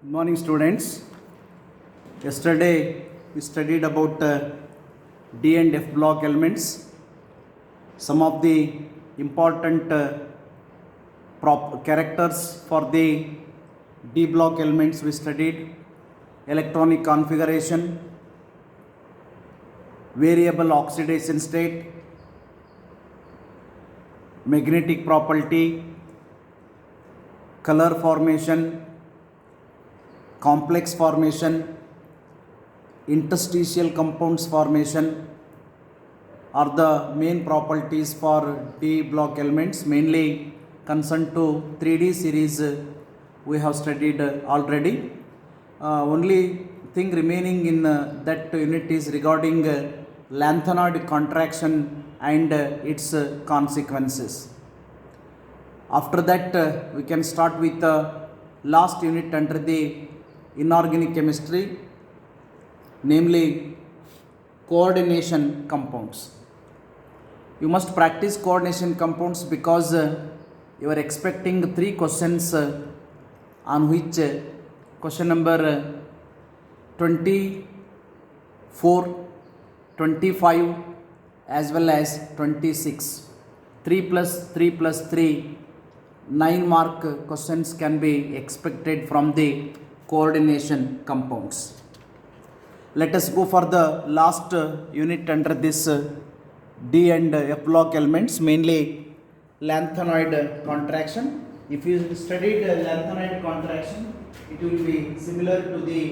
Good morning, students. Yesterday we studied about D and F block elements. Some of the important characters for the D block elements we studied: electronic configuration, variable oxidation state, magnetic property, color formation, complex formation, interstitial compounds formation are the main properties for D block elements, mainly concerned to 3D series we have studied already. Only thing remaining in that unit is regarding lanthanoid contraction and its consequences. After that we can start with the last unit under the inorganic chemistry, namely coordination compounds. You must practice coordination compounds because you are expecting 3 questions on which question number 24, 25 as well as 26. 3 plus 3 plus 3, 9 mark questions can be expected from the coordination compounds. Let us go for the last unit under this D and F block elements, mainly lanthanoid contraction. If you studied lanthanoid contraction, it will be similar to the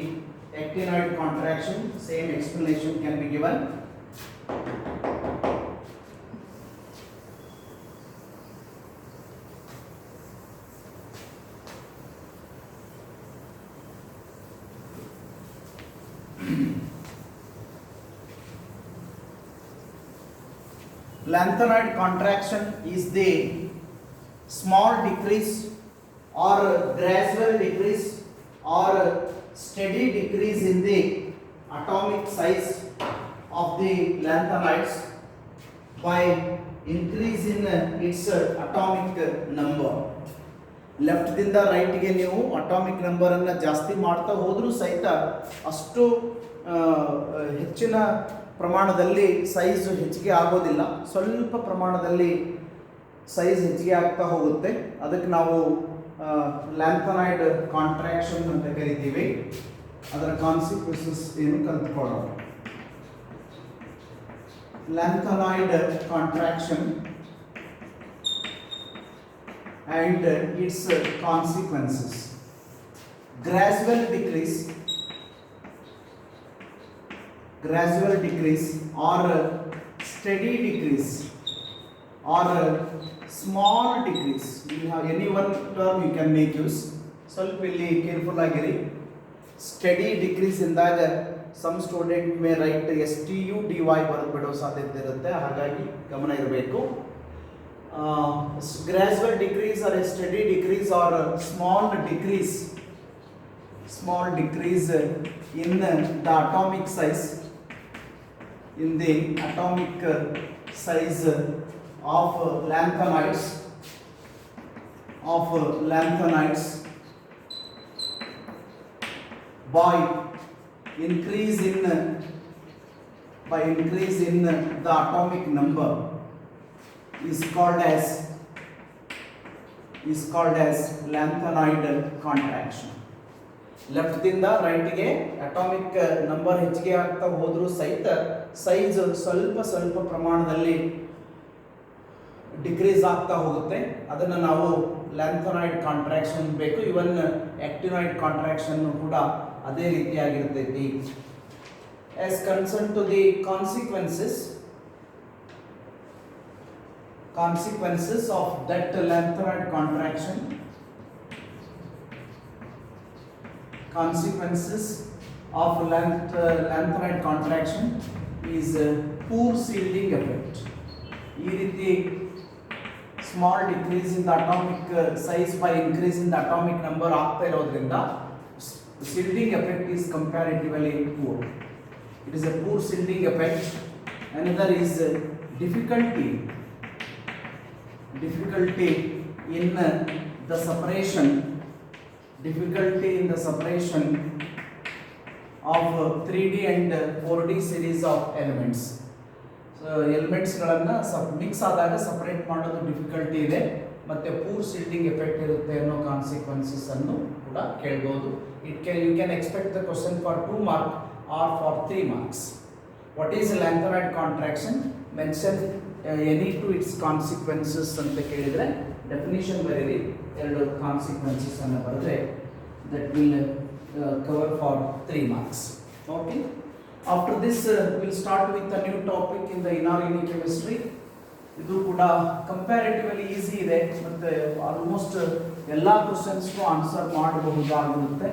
actinoid contraction. Same explanation can be given. Lanthanoid contraction is the small decrease or gradual decrease or steady decrease in the atomic size of the lanthanides by increase in its atomic number. ಲೆಫ್ಟ್ದಿಂದ ರೈಟ್ಗೆ ನೀವು atomic ನಂಬರನ್ನು ಜಾಸ್ತಿ ಮಾಡ್ತಾ ಹೋದರೂ ಸಹಿತ ಅಷ್ಟು ಹೆಚ್ಚಿನ ಪ್ರಮಾಣದಲ್ಲಿ size ಹೆಚ್ಚಿಗೆ ಆಗೋದಿಲ್ಲ. ಸ್ವಲ್ಪ ಪ್ರಮಾಣದಲ್ಲಿ ಸೈಜ್ ಹೆಚ್ಚಿಗೆ ಆಗ್ತಾ ಹೋಗುತ್ತೆ. ಅದಕ್ಕೆ ನಾವು ಲ್ಯಾಂಥನಾಯ್ಡ್ ಕಾಂಟ್ರಾಕ್ಷನ್ ಅಂತ ಕರಿತೀವಿ. ಅದರ ಕಾನ್ಸಿಕ್ವೆನ್ಸಸ್ ಏನು ಕಲ್ತ್ಕೊಳ್ಳೋಣ. ಲ್ಯಾಂಥನಾಯ್ಡ್ contraction and its consequences: gradual decrease or steady decrease or small decrease. You have any one term you can make use. ಸ್ವಲ್ಪ ಇಲ್ಲಿ ಕೇರ್ಫುಲ್ ಆಗಿರಿ. ಸ್ಟಡಿ ಡಿಕ್ರೀಸ್ ಎಂದಾಗ some student may write STUDY ಬರೆದು ಬಿಡೋ ಸಾಧ್ಯತೆ ಇರುತ್ತೆ, ಹಾಗಾಗಿ ಗಮನ ಇರಬೇಕು. Gradual decrease or a steady decrease or a small decrease in the atomic size, of lanthanides by increase in the atomic number is called as lanthanoid contraction. Left ದಿಂದ right ಗೆ atomic number ಹೆಚ್ಚಿಗೆ ಆಗ್ತಾ ಹೋದ್ರೂ ಸಹಿತ size ಸ್ವಲ್ಪ ಪ್ರಮಾಣದಲ್ಲಿ decrease ಆಗ್ತಾ ಹೋಗುತ್ತೆ. ಅದನ್ನ ನಾವು ಲ್ಯಾಂಥನಾಯ್ಡ್ ಕಾಂಟ್ರಾಕ್ಷನ್ ಬೇಕು. ಇವನ್ ಆಕ್ಟಿನಾಯ್ಡ್ ಕಾಂಟ್ರಾಕ್ಷನ್ ಕೂಡ ಅದೇ ರೀತಿಯಾಗಿರ್ತೈತಿ. as concerned to the consequences of that lanthanoid contraction, lanthanoid contraction is poor shielding effect. ಈ ರೀತಿ small decrease in the atomic size by increase in the atomic number ಆಗ್ತಾ ಇರೋದ್ರಿಂದ shielding effect is comparatively poor. It is a poor shielding effect. Another is difficulty in the separation difficulty in the separation of 3D and 4D series of elements. So ಎಲಿಮೆಂಟ್ಸ್ಗಳನ್ನು mix ಆದಾಗ separate ಮಾಡೋದು difficulty ಇದೆ, ಮತ್ತು poor ಸಿಲ್ಡಿಂಗ್ effect ಇರುತ್ತೆ ಅನ್ನೋ consequences ಅನ್ನು ಕೂಡ ಕೇಳ್ಬೋದು. You can expect the question for 2 marks or for 3 marks. What is lanthanide contraction? Mention any two its consequences ಅಂತ ಕೇಳಿದರೆ ಡೆಫಿನಿಷನ್ ಬರೀರಿ, 2 ಕಾನ್ಸಿಕ್ವೆನ್ಸಸ್ ಅನ್ನು ಬರೆದ್ರೆ that will cover for 3 marks. Okay. After this we'll start with a new topic in the inorganic chemistry. ಇದು ಕೂಡ comparatively easy ಇದೆ, ಮತ್ತು almost ಎಲ್ಲ ಕ್ವಶನ್ಸ್ಗೂ ಆನ್ಸರ್ ಮಾಡಬಹುದಾಗಿರುತ್ತೆ.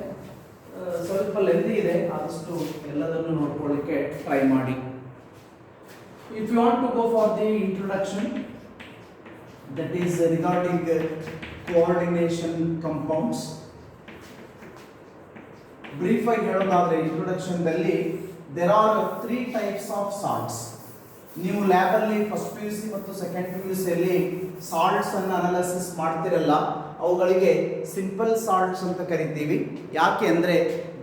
ಸ್ವಲ್ಪ ಲೆಂದಿ ಇದೆ, ಆದಷ್ಟು ಎಲ್ಲದನ್ನು ನೋಡ್ಕೊಳ್ಳಿಕ್ಕೆ ಟ್ರೈ ಮಾಡಿ. If you want to go for the introduction, that is regarding coordination compounds. Brief ಆಗಿ ಹೇಳೋದಾದ್ರೆ ಇಂಟ್ರೊಡಕ್ಷನ್ದಲ್ಲಿ there are 3 types of salts. ನೀವು ಲ್ಯಾಬಲ್ಲಿ ಫಸ್ಟ್ ಪಿ ಯು ಸಿ ಮತ್ತು ಸೆಕೆಂಡ್ ಪಿ ಯು ಸಿಯಲ್ಲಿ ಸಾಲ್ಟ್ಸ್ ಅನ್ನು ಅನಾಲಿಸಿಸ್ ಮಾಡ್ತಿರಲ್ಲ, ಅವುಗಳಿಗೆ ಸಿಂಪಲ್ ಸಾಲ್ಟ್ಸ್ ಅಂತ ಕರಿತೀವಿ. ಯಾಕೆ ಅಂದರೆ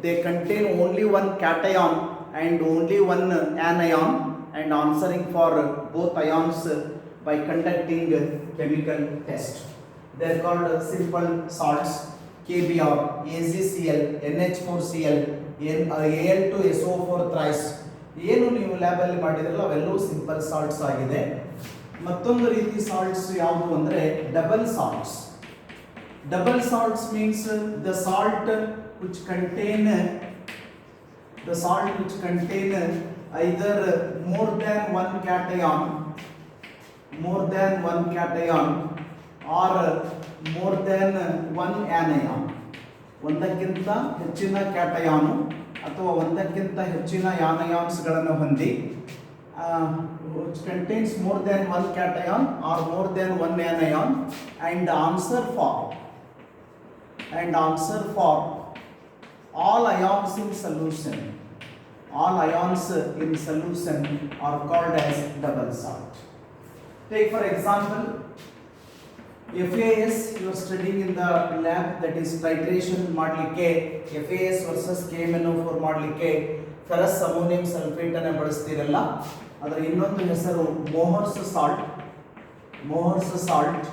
they contain only 1 cation and only 1 anion and answering for both ions by conducting chemical test. They are called simple salts. KBr, AgCl, NH4Cl, Al2SO4 thrice ಏನು ನೀವು ಲ್ಯಾಬಲ್ಲಿ ಮಾಡಿದ್ರಲ್ಲ ಅವೆಲ್ಲವೂ ಸಿಂಪಲ್ ಸಾಲ್ಟ್ಸ್ ಆಗಿದೆ. ಮತ್ತೊಂದು ರೀತಿ ಸಾಲ್ಟ್ಸ್ ಯಾವುದು ಅಂದರೆ double salts. Double salts means the salt which contain either more than one cation or more than one anion. ಒಂದಕ್ಕಿಂತ ಹೆಚ್ಚಿನ ಕ್ಯಾಟಯಾನು ಅಥವಾ ಒಂದಕ್ಕಿಂತ ಹೆಚ್ಚಿನ ಆನಯಾನ್ಸ್ಗಳನ್ನು ಹೊಂದಿ, which contains more than one cation or more than one anion, and answer for all ions in solution. All ions in solution are called as double salt. Take for example FAS, you are studying in the lab, that is titration ಮಾಡಲಿಕ್ಕೆ FAS versus KMnO4 ಮಾಡಲಿಕ್ಕೆ ferrous ammonium sulphate ಅನ್ನು ಬಳಸ್ತಿರಲ್ಲ, ಅದರ ಇನ್ನೊಂದು ಹೆಸರು Mohr's salt.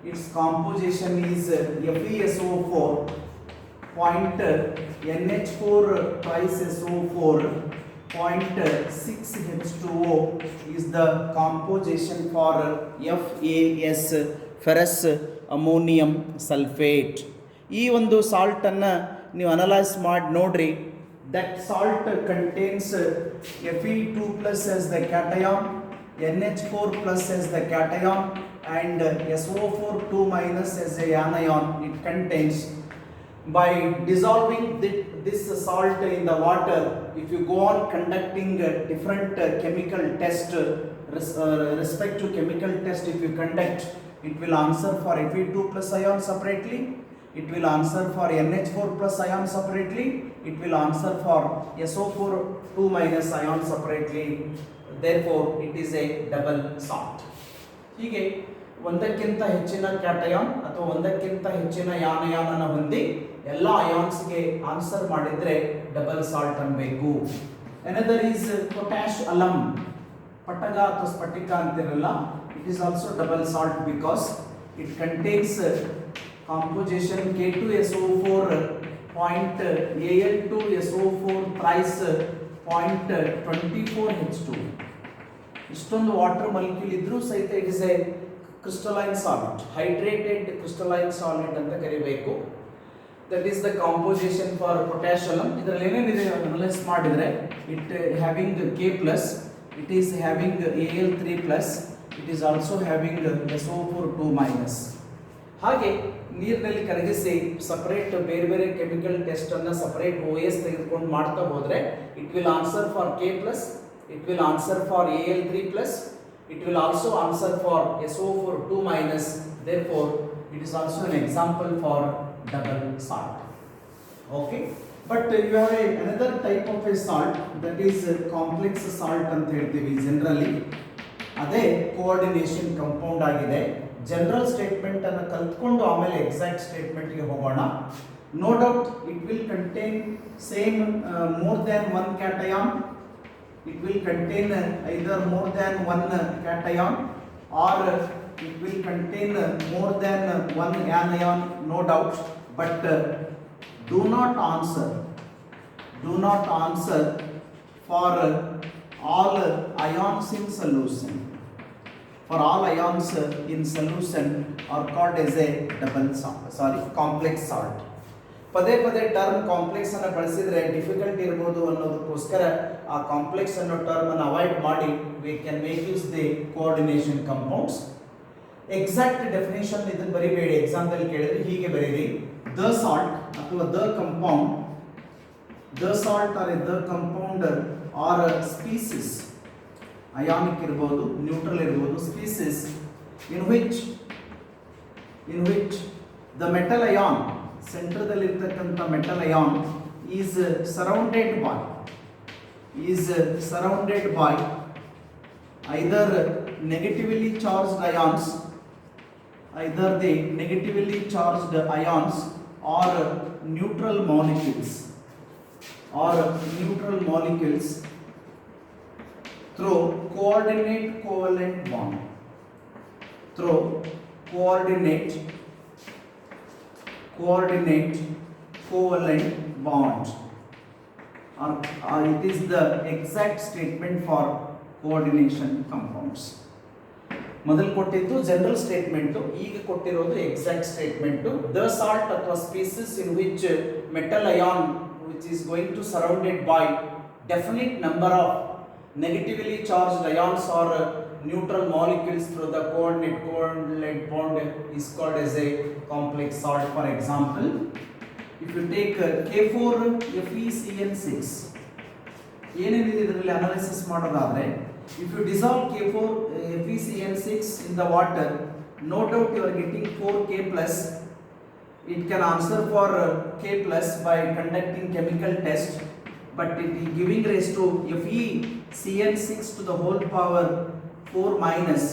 Its composition is FeSO4 point NH4 twice SO4 0.6H2O is the composition for FAS, ferrous ammonium sulphate. ಈ ಒಂದು ಸಾಲ್ಟನ್ನು ನೀವು analyse ಮಾಡಿ ನೋಡ್ರಿ. That salt contains Fe2+ as the cation, NH4+ as the cation, and SO4 2- as a anion. It contains. By dissolving this salt in the water, if you go on conducting different chemical test, respect to chemical test, if you conduct, it will answer for Fe2+ ion separately, it will answer for NH4+ ion separately, it will answer for SO4 2- ion separately. Therefore it is a double salt. ಹೀಗೆ ಒಂದಕ್ಕಿಂತ ಹೆಚ್ಚಿನ cation ಅಥವಾ ಒಂದಕ್ಕಿಂತ ಹೆಚ್ಚಿನ anion ಅನ್ನು ಹೊಂದಿ ಎಲ್ಲ ಅಯಾನ್ಸ್ಗೆ answer ಮಾಡಿದ್ರೆ ಡಬಲ್ ಸಾಲ್ಟ್ ಅನ್ಬೇಕು. Another is potash alum. ಪಟಗ ಅಥವಾ ಸ್ಫಟಿಕ ಅಂತಿರಲ್ಲ, it is also double salt because it contains composition K2SO4 point Al2SO4 thrice point 24H2. ಇಷ್ಟೊಂದು ವಾಟರ್ ಮಾಲಿಕ್ಯೂಲ್ ಇದ್ರೂ ಸಹಿತ it is A crystalline solid, hydrated crystalline solid ಅಂತ ಕರಿಬೇಕು. That is the composition for potassium. ಇದರಲ್ಲಿ ಏನೇನಿದೆ analyse ಮಾಡಿದರೆ it having K+, it is having Al3+, it is also having SO4 2-. ಹಾಗೆ ನೀರಿನಲ್ಲಿ ಕರಗಿಸಿ ಸಪರೇಟ್ ಬೇರೆ ಬೇರೆ ಕೆಮಿಕಲ್ ಟೆಸ್ಟ್ ಅನ್ನು ಸಪರೇಟ್ OS ತೆಗೆದುಕೊಂಡು ಮಾಡ್ತಾ ಹೋದರೆ it will answer for K+, it will answer for Al3+, it will also answer for SO4 2-. Therefore it is also an example for double salt. Okay, but you have another type of a salt, that is complex salt ಅಂತ ಹೇಳ್ತೀವಿ generally. ಅದೇ coordination compound ಆಗಿದೆ. General statement ಅನ್ನು ಕಲ್ತ್ಕೊಂಡು ಆಮೇಲೆ exact ಸ್ಟೇಟ್ಮೆಂಟ್ಗೆ ಹೋಗೋಣ. No doubt it will contain same more than one cation. It will contain either more than one cation or it will contain more than one anion, no doubt. But do not answer for all ions in solution. For all ions in solution are called as a complex salt. ಪದೇ ಪದೇ term complex ಅನ್ನು ಬಳಸಿದ್ರೆ difficult ಇರಬಹುದು ಅನ್ನೋದಕ್ಕೋಸ್ಕರ ಆ complex ಅನ್ನೋ term ಅನ್ನು avoid ಮಾಡಿ we can make use the coordination compounds. Exact definition ಇದನ್ನು ಬರಿಬೇಡಿ, ಎಕ್ಸಾಂಪಲ್ ಕೇಳಿದ್ರೆ ಹೀಗೆ ಬರೀರಿ: ದ ಸಾಲ್ಟ್ ಅಥವಾ the compound, the salt or the compound or species, ionic ಇರಬಹುದು, ನ್ಯೂಟ್ರಲ್ ಇರಬಹುದು, species in which the metal ion, ಸೆಂಟರ್ದಲ್ಲಿರ್ತಕ್ಕಂಥ metal ion is surrounded by either negatively charged ions, or neutral molecules through coordinate covalent bond, or it is the exact statement for coordination compounds. ಮೊದಲು ಕೊಟ್ಟಿದ್ದು general statement, ಈಗ ಕೊಟ್ಟಿರೋದು exact statement. The salt ಅಥವಾ species in which metal ion which is going to surrounded by definite number of negatively charged ions or neutral molecules through the coordinate bond is called as a complex salt. For example, if you take K4FeCN6, ಏನೇನಿದೆ ಇದರಲ್ಲಿ analysis ಮಾಡೋದಾದ್ರೆ, if you dissolve K4FeCN6 in the water, no doubt you are getting 4K plus. It can answer for K plus by conducting chemical test, but it is giving raised to FeCN6 to the whole power 4 minus.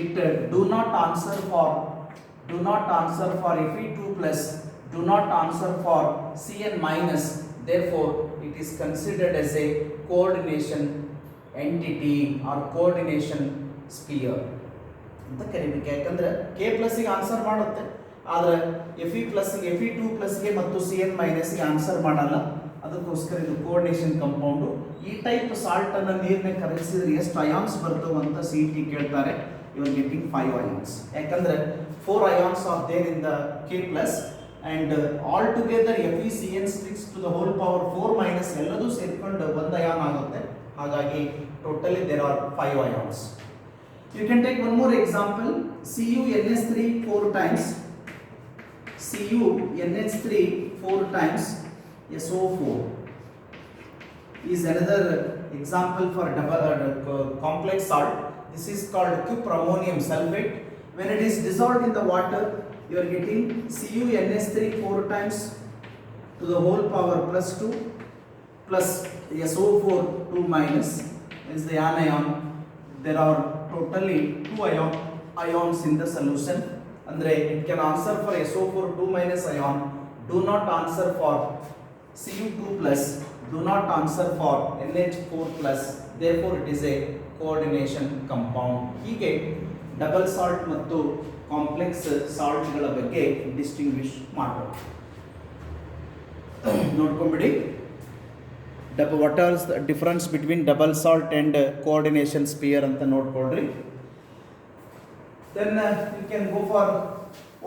It do not answer for Fe2 plus, do not answer for Cn minus. Therefore, it is considered as a coordination entity or coordination sphere ಅಂತ ಕರಿಬೇಕು. ಯಾಕಂದ್ರೆ K plus ಗೆ answer ಮಾಡುತ್ತೆ, ಆದರೆ Fe plus ಗೆ, Fe2 plus ಗೆ ಮತ್ತು Cn minus ಗೆ ಆನ್ಸರ್ ಮಾಡಲ್ಲ. ಅದಕ್ಕೋಸ್ಕರ ಇದು ಕೋಆರ್ಡಿನೇಷನ್ ಕಂಪೌಂಡು. ಈ ಟೈಪ್ ಸಾಲ್ಟ್ ಅನ್ನು ನೀರಿನ ಕರಗಿಸಿದ್ರೆ ಎಷ್ಟು ಅಯಾನ್ಸ್ ಬರ್ತವೆ ಅಂತ CET ಕೇಳ್ತಾರೆ. ಯು ಆರ್ ಗೆಟಿಂಗ್ 5 ಅಯಾನ್ಸ್, ಯಾಕಂದ್ರೆ 4 ions are there in the K plus and all together FeCN6 to the whole power 4 minus ಎಲ್ಲದೂ ಸೇರಿಕೊಂಡು ಒಂದು ಅಯಾನ್ ಆಗುತ್ತೆ. ಹಾಗಾಗಿ totally there are 5 ions. You can take one more example. CuNH3 4 times, CuNH3 4 times SO4 is another example for complex salt. This is called cuprammonium sulfate. When it is dissolved in the water, you are getting CuNH3 4 times to the whole power plus 2 plus SO4 2 minus is the anion. There are totally 2 ions in the solution. Andre it can answer for SO4 2 minus ion, do not answer for Cu2 plus, do not answer for NH4 plus. Therefore it is a coordination compound. ಹೀಗೆ double salt ಮತ್ತು complex ಸಾಲ್ಟ್ಗಳ ಬಗ್ಗೆ distinguish ಮಾಡೋದು ನೋಡ್ಕೊಂಬಿಡಿ. What are the difference between double salt and coordination sphere ಅಂತ ನೋಡ್ಕೊಳ್ರಿ. Then you can go for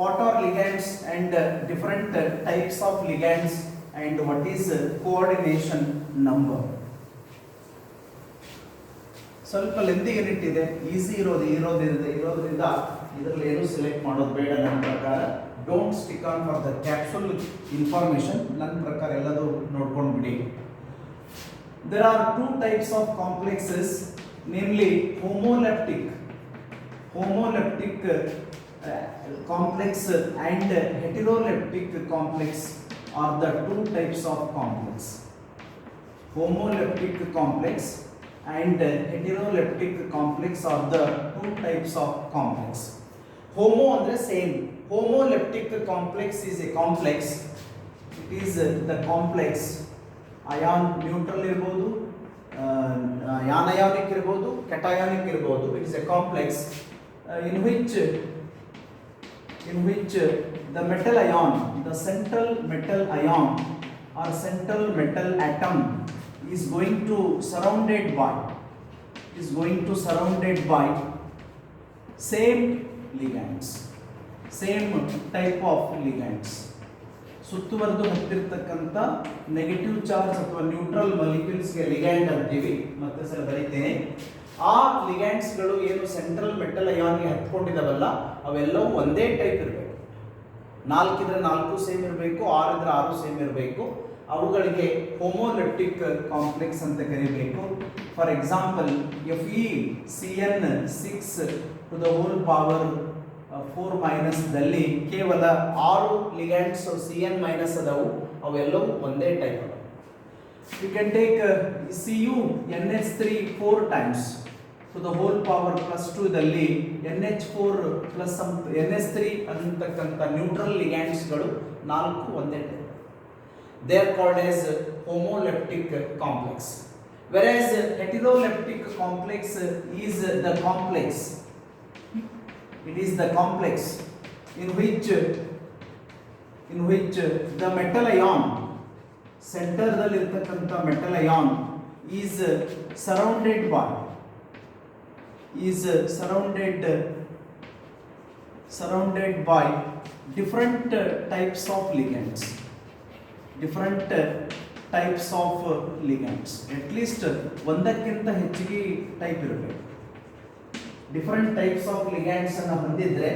what are ligands and different types of ligands and what is coordination number. ಸ್ವಲ್ಪ lengthy unit ಇದೆ, easy ಇರೋದ್ರಿಂದ ಇದರಲ್ಲಿ ಏನು select ಮಾಡೋದು ಬೇಡ. ನನ್ನ ಪ್ರಕಾರ don't stick on for the capsule information. ನನ್ನ ಪ್ರಕಾರ ಎಲ್ಲದೂ ನೋಡ್ಕೊಂಡು ಬಿಡಿ. There are 2 types of complexes, namely homoleptic complex and heteroleptic complex are the 2 types of complex. Homoleptic complex and heteroleptic complex are the 2 types of complex. Homo andre same. Homoleptic complex is a complex It is the complex ion neutral ಇರಬಹುದು, anionic ಇರಬಹುದು, cationic ಇರಬಹುದು. It is a complex in which the metal ion, the central metal ion or central metal atom is going to surrounded by same ligands, same type of ligands. ಸುತ್ತುವರೆದು ಹತ್ತಿರತಕ್ಕಂಥ negative charge ಅಥವಾ neutral ಮಾಲಿಕ್ಯೂಲ್ಸ್ಗೆ ligand ಅಂತೀವಿ. ಮತ್ತೆ ಸಲ ಬರೀತೇನೆ, ಆ ಲಿಗ್ಯಾಂಡ್ಸ್ಗಳು ಏನು central metal ಅಯಾನ್ಗೆ ಹತ್ಕೊಂಡಿದಾವಲ್ಲ ಅವೆಲ್ಲವೂ ಒಂದೇ type ಇರಬೇಕು. 4 ಇದ್ರೆ 4 ಸೇಮ್ ಇರಬೇಕು, 6 ಇದ್ರೆ 6 ಸೇಮ್ ಇರಬೇಕು. ಅವುಗಳಿಗೆ ಹೋಮೋಲೆಪ್ಟಿಕ್ ಕಾಂಪ್ಲೆಕ್ಸ್ ಅಂತ ಕರೀಬೇಕು. For example FeCN6 to the whole power 4 minus ದಲ್ಲಿ ಕೇವಲ 6 ಲಿಗ್ಯಾಂಡ್ಸ್ Cn ಮೈನಸ್ ಅದಾವು, ಅವೆಲ್ಲವೂ ಒಂದೇ ಟೈಪ್ ಅದಾವು. You can take CuNH3 4 times to the whole power +2 ದಲ್ಲಿ NH4 ಪ್ಲಸ್ NH3 ಅಂತಕ್ಕಂಥ ನ್ಯೂಟ್ರಲ್ ಲಿಗ್ಯಾಂಡ್ಸ್ಗಳು 4 ಒಂದೇ type. They are called as homoleptic complex, whereas heteroleptic complex is the complex. It is the complex in which the metal ion, center dallirtakanta metal ion is surrounded by different types of ligands. At least ಒಂದಕ್ಕಿಂತ ಹೆಚ್ಚಿಗೆ type ಇರಬೇಕು. Different types of ligands ಅನ್ನು ಹೊಂದಿದ್ರೆ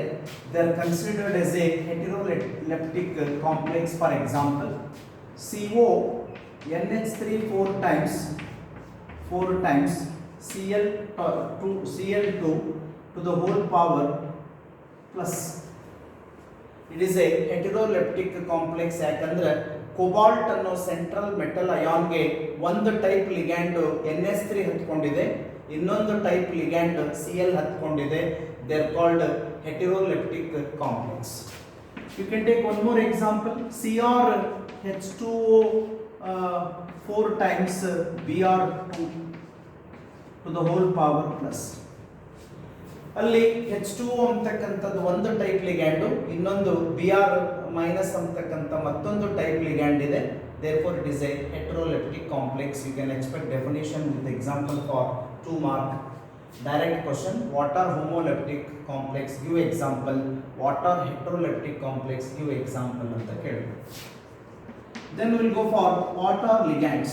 they are considered as a heteroleptic complex. For example CONH3 4 times Cl2 to the whole power plus. It is a heteroleptic complex ಯಾಕಂದ್ರೆ cobalt ಅನ್ನೋ central metal ಅಯಾನ್ಗೆ ಒಂದು type ligand NH3 ಹತ್ಕೊಂಡಿದೆ, ಇನ್ನೊಂದು type ligand Cl ಹತ್ಕೊಂಡಿದೆ. They are called heteroleptic complex. You can take one more example, CrH2O 4 times Br2 to the whole power plus. ಅಲ್ಲಿ H2O ಅಂತಕ್ಕಂಥದ್ದು ಒಂದು ಟೈಪ್ ಲಿಗ್ಯಾಂಡ್, ಇನ್ನೊಂದು Br ಮೈನಸ್ ಅಂತಕ್ಕಂಥ ಮತ್ತೊಂದು ಟೈಪ್ ಲಿಗ್ಯಾಂಡ್ ಇದೆ. therefore it is a heteroleptic complex. You can expect definition with example for 2 mark. Direct question, what are homoleptic complex, give example. What are heteroleptic complex, give example anta kelidre. Then we will go for what are ligands.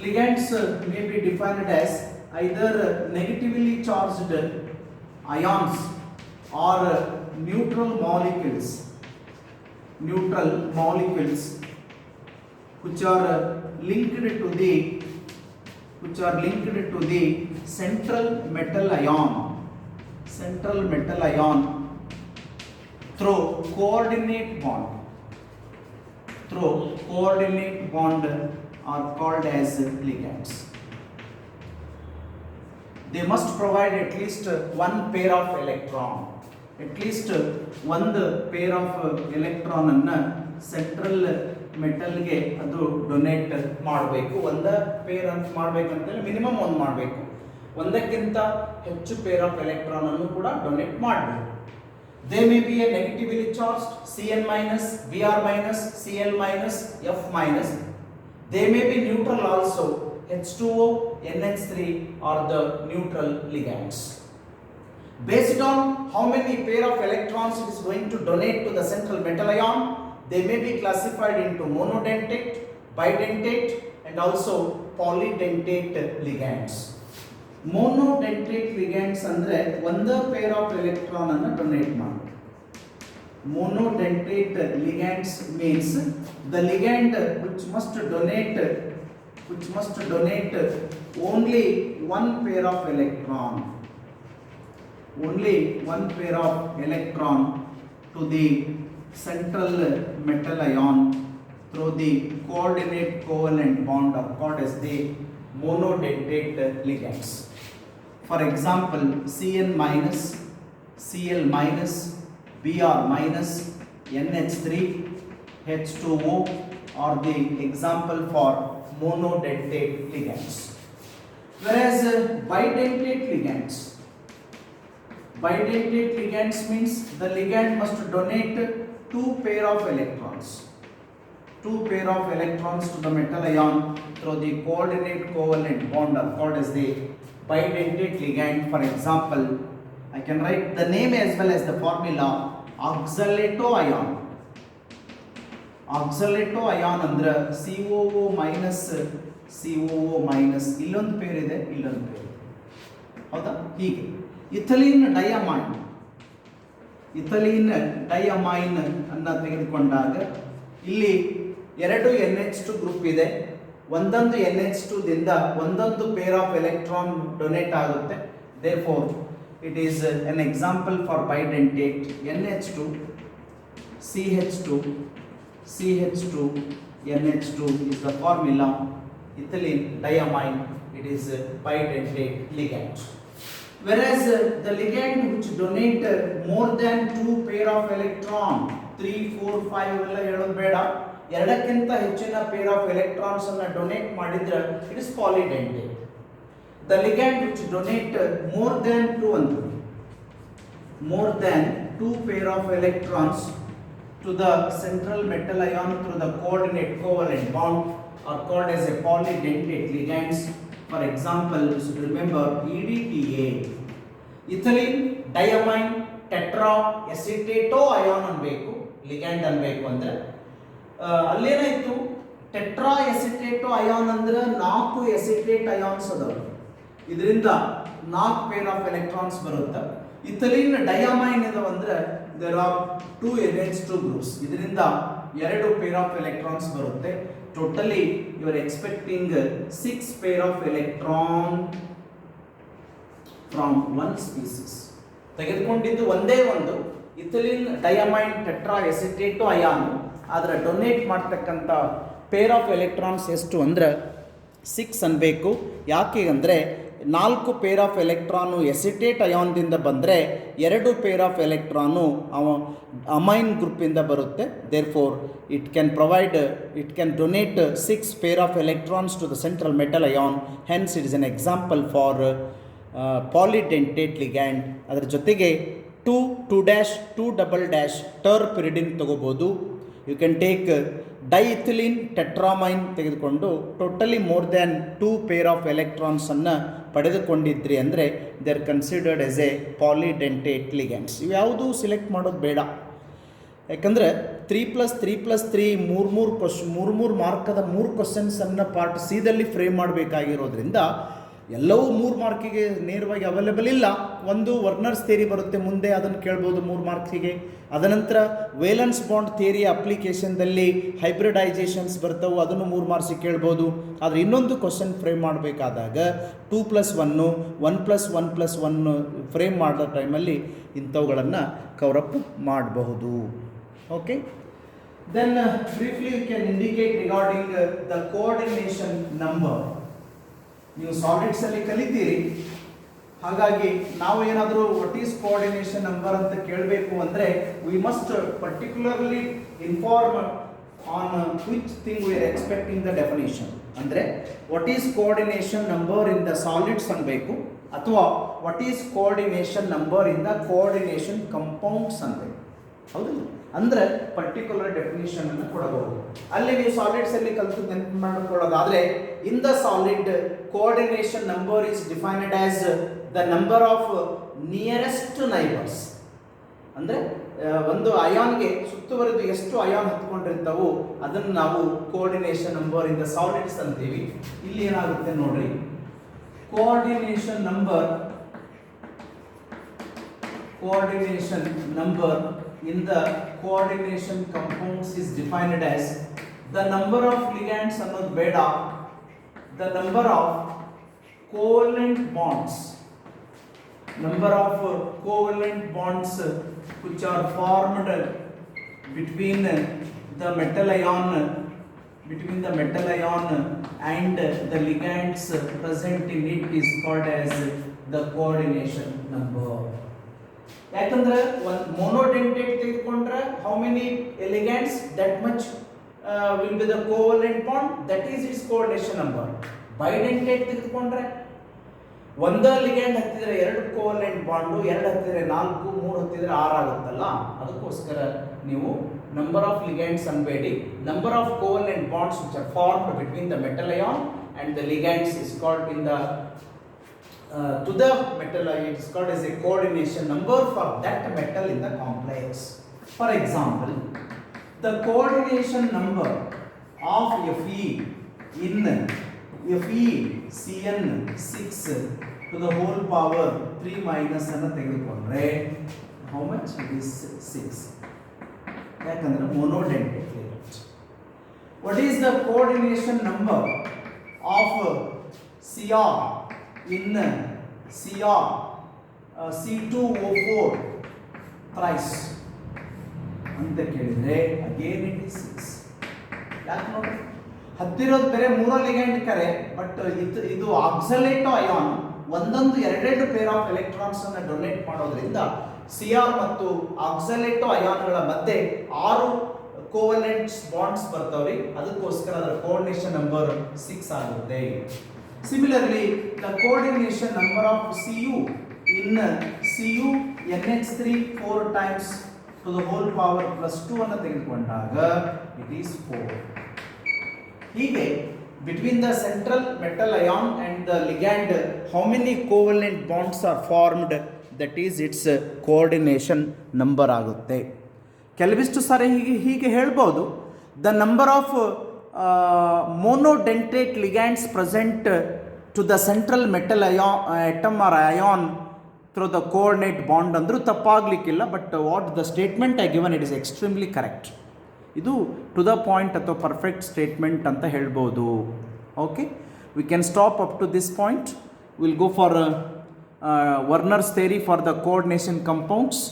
Ligands may be defined as either negatively charged ions or neutral molecules which are linked to the central metal ion through coordinate bond are called as ligands. They must provide at least one pair of electron. At least ಒಂದು peer of electron ಅನ್ನ central ಮೆಟಲ್ಗೆ ಅದು donate ಮಾಡಬೇಕು. ಒಂದ peer ಅಂತ ಮಾಡಬೇಕಂತಂದ್ರೆ minimum ಒಂದು ಮಾಡಬೇಕು. ಒಂದಕ್ಕಿಂತ ಹೆಚ್ಚು ಪೇರ್ ಆಫ್ ಎಲೆಕ್ಟ್ರಾನ್ ಅನ್ನು ಕೂಡ ಡೊನೇಟ್ ಮಾಡಬೇಕು. They may be A negatively charged Cn minus, Br minus, Cl minus, F minus. They may be neutral also. H2O, NH3 are the neutral ligands. Based on how many pair of electrons it is going to donate to the central metal ion, they may be classified into monodentate, bidentate and also polydentate ligands. Monodentate ligands ಅಂದ್ರೆ ಒಂದು pair of electron ಅನ್ನು donate ಮಾಡುತ್ತೆ. Monodentate ligands means the ligand which must donate only one pair of electron. Only one pair of electron to the central metal ion through the coordinate covalent bond are called as the monodentate ligands. For example, Cn minus, Cl minus, Br minus, NH3 H2O are the example for monodentate ligands. Whereas bidentate ligands means the ligand must donate two pair of electrons to the metal ion through the coordinate covalent bond are called as the bidentate ligand. For example, I can write the name as well as the formula. Oxalato ion ಅಂದ್ರೆ COO minus ಇಲ್ಲೊಂದು peer ಇದೆ, ಇಲ್ಲೊಂದು peer, ಹೌದಾ? ಹೀಗೆ ethylene ಡೈಅಮೈನ್ ಅನ್ನ ತೆಗೆದುಕೊಂಡಾಗ ಇಲ್ಲಿ ಎರಡು NH2 ಗ್ರೂಪ್ ಇದೆ. ಒಂದೊಂದು NH2 ದಿಂದ ಒಂದೊಂದು ಪೇರ್ ಆಫ್ ಎಲೆಕ್ಟ್ರಾನ್ ಡೊನೇಟ್ ಆಗುತ್ತೆ. therefore it is an example for bidentate. NH2 CH2 NH2 is the formula. Ethylene diamine, it is a bidentate ligand. Whereas the ligand which donate more than two pair of electron 3 4 5 ಎಲ್ಲ ಹೇಳೋದು ಬೇಡ, ಎರಡಕ್ಕಿಂತ ಹೆಚ್ಚಿನ pair of electrons ಅನ್ನು donate ಮಾಡಿದ್ರೆ it is polydentate. The ligand which donate more than two pair of electrons to the central metal ion through the coordinate covalent bond are called as a polydentate ligands. For example, you should remember EDTA, ethylene diamine tetra acetato ion ಅನ್ಬೇಕು, ligand ಅನ್ಬೇಕು ಅಂದ್ರೆ ಅಲ್ಲೇನಾಯ್ತು, tetra acetato ion ಅಂದ್ರೆ 4 hesitate ions ಅದಾವೆ, ಇದರಿಂದ 4 pair of electrons ಬರುತ್ತೆ. Ethylene diamine ಇದಾವೆ ಅಂದ್ರೆ there are 2 NH2 groups, ಇದರಿಂದ 2 ಪೇರ್ ಆಫ್ ಎಲೆಕ್ಟ್ರಾನ್ಸ್ ಬರುತ್ತೆ. Totally you are expecting 6 pair of electron from one species. ತೆಗೆದುಕೊಂಡಿದ್ದು ಒಂದೇ ಒಂದು ethylene diamine tetra acetato ion, ಆದರೆ ಡೊನೇಟ್ ಮಾಡ್ತಕ್ಕಂಥ ಪೇರ್ ಆಫ್ ಎಲೆಕ್ಟ್ರಾನ್ಸ್ ಎಷ್ಟು ಅಂದರೆ 6 ಅನ್ಬೇಕು. ಯಾಕೆ ಅಂದರೆ 4 ಪೇರ್ ಆಫ್ ಎಲೆಕ್ಟ್ರಾನು ಎಸಿಟೇಟ್ ಅಯಾನ್ದಿಂದ ಬಂದರೆ 2 ಪೇರ್ ಆಫ್ ಎಲೆಕ್ಟ್ರಾನು ಅಮೈನ್ ಗ್ರೂಪಿಂದ ಬರುತ್ತೆ. therefore it can donate 6 pair of electrons to the central metal ion. hence it is an example for polydentate ligand. ಅದರ ಜೊತೆಗೆ 2 2' ಟರ್ಪಿರಿಡಿನ್ ತಗೋಬೋದು. You can take diethylene tetramine ತೆಗೆದುಕೊಂಡು totally more than 2 pair of electrons ಅನ್ನು ಪಡೆದುಕೊಂಡಿದ್ರಿ ಅಂದರೆ they are considered as a polydentate ligands. ಇವು ಯಾವುದೂ select ಮಾಡೋದು ಬೇಡ, ಯಾಕಂದರೆ 3+3+3 ಮೂರು ಮಾರ್ಕದ 3 ಕ್ವಶನ್ಸನ್ನು ಪಾರ್ಟ್ ಸಿದಲ್ಲಿ ಫ್ರೇಮ್ ಮಾಡಬೇಕಾಗಿರೋದ್ರಿಂದ ಎಲ್ಲವೂ 3 ಮಾರ್ಕಿಗೆ ನೇರವಾಗಿ ಅವೈಲೇಬಲ್ ಇಲ್ಲ. ಒಂದು ವರ್ನರ್ಸ್ ಥಿಯರಿ ಬರುತ್ತೆ ಮುಂದೆ, ಅದನ್ನು ಕೇಳ್ಬೋದು 3 ಮಾರ್ಕ್ಸಿಗೆ. ಅದನಂತರ ವೇಲೆನ್ಸ್ ಬಾಂಡ್ ಥಿಯರಿಯ ಅಪ್ಲಿಕೇಶನ್ದಲ್ಲಿ ಹೈಬ್ರಿಡೈಜೇಷನ್ಸ್ ಬರ್ತವೆ, ಅದನ್ನು 3 ಮಾರ್ಕ್ಸಿಗೆ ಕೇಳ್ಬೋದು. ಆದರೆ ಇನ್ನೊಂದು ಕ್ವಶನ್ ಫ್ರೇಮ್ ಮಾಡಬೇಕಾದಾಗ 2+1 1+1+1 ಫ್ರೇಮ್ ಮಾಡೋ ಟೈಮಲ್ಲಿ ಇಂಥವುಗಳನ್ನು ಕವರಪ್ ಮಾಡಬಹುದು. Okay, then briefly you can indicate regarding the coordination number. ನೀವು ಸಾಲಿಡ್ಸಲ್ಲಿ ಕಲಿತೀರಿ, ಹಾಗಾಗಿ ನಾವು ಏನಾದರೂ ವಾಟ್ ಈಸ್ ಕೋಆರ್ಡಿನೇಷನ್ ನಂಬರ್ ಅಂತ ಕೇಳಬೇಕು ಅಂದರೆ we must particularly inform on which thing we are expecting the definition. ಅಂದರೆ what is coordination number in the solids ಅನ್ಬೇಕು, ಅಥವಾ what is coordination number in the coordination compounds ಅನ್ಬೇಕು. ಹೌದಲ್ಲ, ಅಂದರೆ particular definition ಅನ್ನು ಕೊಡಬಹುದು. ಅಲ್ಲಿ ನೀವು ಸಾಲಿಡ್ಸ್ ಅಲ್ಲಿ ಕಲಿತು ನೆನಪು ಮಾಡಿಕೊಳ್ಳೋದಾದ್ರೆ, in the solid coordination number is defined as the number of nearest neighbours. ಅಂದರೆ ಒಂದು ಅಯಾನ್ಗೆ ಸುತ್ತುವರೆದು ಎಷ್ಟು ಅಯಾನ್ ಹತ್ಕೊಂಡಿರ್ತಾವೋ ಅದನ್ನು ನಾವು coordination number in the solids ಅಂತೀವಿ. ಇಲ್ಲಿ ಏನಾಗುತ್ತೆ ನೋಡ್ರಿ, coordination number in the coordination compounds is defined as the number of ligands ಅನ್ನೋದು ಬೇಡ, the number of covalent bonds which are formed between the metal ion and the ligands present in it is called as the coordination number. ಯಾಕಂದ್ರೆ ಒಂದು monodentate ತೆಗೆದುಕೊಂಡ್ರೆ how many ligands that much will be the covalent bond, that is its coordination number. Bidentate ತೆಗೆದುಕೊಂಡ್ರೆ ಒಂದೇ ligand ಹತ್ತಿದ್ರೆ 2 covalent bond, 2 ಹತ್ತಿದ್ರೆ 4, 3 ಹತ್ತಿದ್ರೆ 6 ಆಗುತ್ತಲ್ಲ. ಅದಕ್ಕೋಸ್ಕರ ನೀವು ನಂಬರ್ ಆಫ್ ಲಿಗ್ಯಾಂಡ್ಸ್ ಅನ್ಬೇಡಿ, number of covalent bonds which are formed between the metal ion and the ligands is called in the to the metal it is called as a coordination number for that metal in the complex. For example, the coordination number of Fe in FeCN6 to the whole power 3 minus ಅನ್ನು ತೆಗೆದುಕೊಂಡ್ರೆ how much it is 6, ಯಾಕಂದ್ರೆ monodentate ligand. What is the coordination number of Cr in Cr C2O4 thrice ಅಂತ ಕೇಳಿದ್ರೆ again it is 6. ಯಾಕೆ ನೋಡಿ, ಹತ್ತಿರೋದು ಬೇರೆ 3 ligand ಕರೆ, but ಇದು ಆಕ್ಸಲೇಟೋ ಅಯಾನ್ ಒಂದೊಂದು 2 ಪೇರ್ ಆಫ್ ಎಲೆಕ್ಟ್ರಾನ್ಸ್ ಅನ್ನು ಡೊನೇಟ್ ಮಾಡೋದ್ರಿಂದ Cr ಮತ್ತು ಆಕ್ಸಲೇಟೋ ಅಯಾನ್ಗಳ ಮಧ್ಯೆ 6 ಕೋವಲೆಂಟ್ಸ್ ಬಾಂಡ್ಸ್ ಬರ್ತಾವ್ರಿ. ಅದಕ್ಕೋಸ್ಕರ ಅದರ ಕೋಆರ್ಡಿನೇಷನ್ ನಂಬರ್ 6 ಆಗುತ್ತೆ. Similarly the coordination number of Cu in Cu NH3 4 times to the whole power +2 ಅನ್ನು ತೆಗೆದುಕೊಂಡಾಗ it is 4. ಹೀಗೆ between the central metal ion and the ligand how many covalent bonds are formed, that is its coordination number ಆಗುತ್ತೆ. ಕೆಲವಿಷ್ಟು ಸಾರಿ ಹೀಗೆ ಹೇಳ್ಬೋದು, the number of monodentate ligands present to the central metal atom or ion through the coordinate bond ಅಂದರೂ ತಪ್ಪಾಗಲಿಕ್ಕಿಲ್ಲ. But what the statement I given it is extremely correct. ಇದು to the point ಅಥವಾ perfect statement ಅಂತ ಹೇಳ್ಬೋದು. Okay, we can stop up to this point. Will go for Werner's theory for the coordination compounds,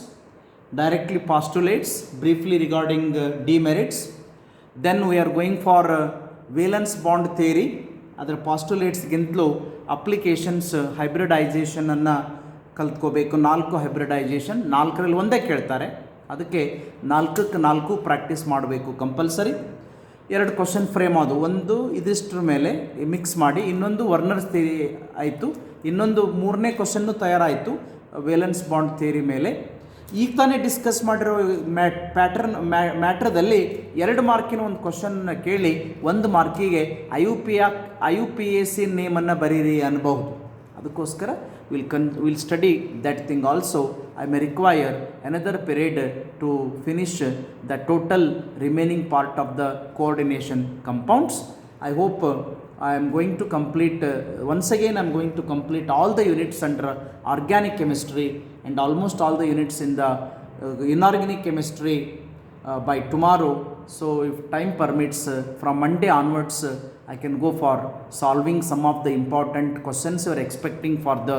directly postulates briefly regarding demerits. Then we are going for valence bond theory. ಅದರ postulates ಗಿಂತಲೂ applications hybridisation ಅನ್ನು ಕಲ್ತ್ಕೋಬೇಕು. 4 hybridisation, 4ರಲ್ಲಿ ಒಂದೇ ಕೇಳ್ತಾರೆ, ಅದಕ್ಕೆ 4ಕ್ಕೆ 4 practice ಮಾಡಬೇಕು compulsory. 2 question frame ಅದು, ಒಂದು ಇದಿಷ್ಟರ ಮೇಲೆ ಮಿಕ್ಸ್ ಮಾಡಿ, ಇನ್ನೊಂದು ವರ್ನರ್ಸ್ ಥಿಯರಿ ಆಯಿತು, ಇನ್ನೊಂದು 3ನೇ ಕ್ವಶನ್ನು ತಯಾರಾಯಿತು ವೇಲೆನ್ಸ್ ಬಾಂಡ್ ಥಿಯರಿ ಮೇಲೆ. ಈಗ ತಾನೇ ಡಿಸ್ಕಸ್ ಮಾಡಿರೋ ಮ್ಯಾಟ್ರದಲ್ಲಿ 2 ಮಾರ್ಕಿನ ಒಂದು ಕ್ವಶನ್ನ ಕೇಳಿ 1 ಮಾರ್ಕಿಗೆ IUPAC ನೇಮನ್ನು ಬರೀರಿ ಅನ್ಬಹುದು. ಅದಕ್ಕೋಸ್ಕರ will study that thing also. I may require another period to finish the total remaining part of the coordination compounds. I hope I am going to complete, once again I am going to complete all the units under organic chemistry and almost all the units in the inorganic chemistry by tomorrow. So if time permits, from Monday onwards I can go for solving some of the important questions you are expecting for the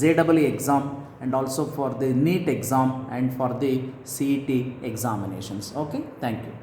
JEE exam and also for the NEET exam and for the CET examinations. Okay, thank you.